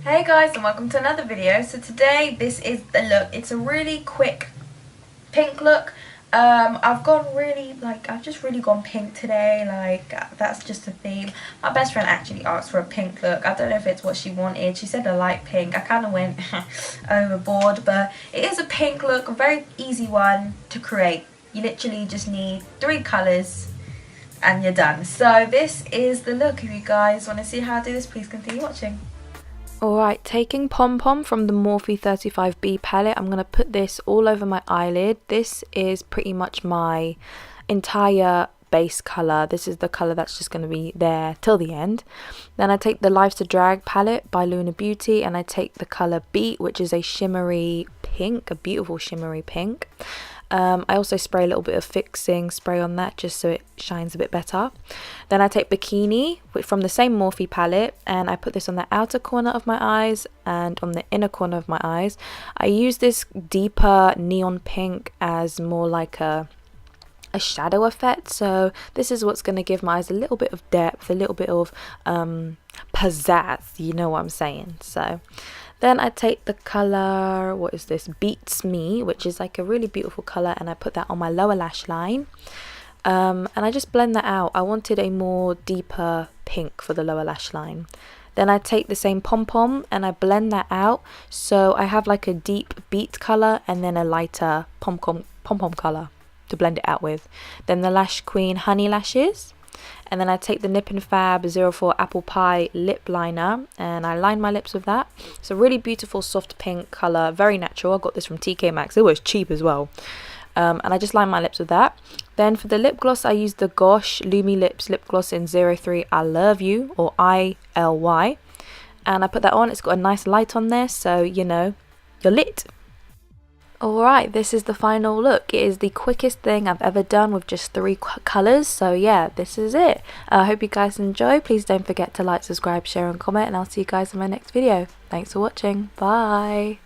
Hey guys, and welcome to another video. So today this is the look. It's a really quick pink look. I've just really gone pink today. That's just a theme. My best friend actually asked for a pink look. I don't know if it's what she wanted. She said a light pink. I kind of went overboard, but it is a pink look, a very easy one to create. You literally just need 3 colours and you're done. So this is the look. If you guys want to see how I do this, please continue watching. Alright, taking Pom Pom from the Morphe 35B palette, I'm going to put this all over my eyelid. This is pretty much my entire base colour. This is the colour that's just going to be there till the end. Then I take the Life's a Drag palette by Luna Beauty and I take the colour Beat, which is a shimmery pink, a beautiful shimmery pink. I also spray a little bit of fixing spray on that just so it shines a bit better. Then I take Bikini from the same Morphe palette and I put this on the outer corner of my eyes and on the inner corner of my eyes. I use this deeper neon pink as more like a shadow effect, so this is what's going to give my eyes a little bit of depth, a little bit of pizzazz, you know what I'm saying. So then I take the colour, what is this, Beats Me, which is like a really beautiful colour, and I put that on my lower lash line. And I just blend that out. I wanted a more deeper pink for the lower lash line. Then I take the same Pom Pom and I blend that out, so I have like a deep beat colour and then a lighter Pom Pom colour to blend it out with. Then the Lash Queen Honey Lashes. And then I take the Nip and Fab 04 Apple Pie lip liner and I line my lips with that. It's a really beautiful soft pink colour, very natural. I got this from TK Maxx, it was cheap as well. And I just line my lips with that. Then for the lip gloss, I use the Gosh Lumi Lips lip gloss in 03 I Love You, or ILY. And I put that on, it's got a nice light on there, so you know, you're lit. Alright, this is the final look. It is the quickest thing I've ever done with just 3 colours. So yeah, this is it. I hope you guys enjoy. Please don't forget to like, subscribe, share and comment. And I'll see you guys in my next video. Thanks for watching. Bye.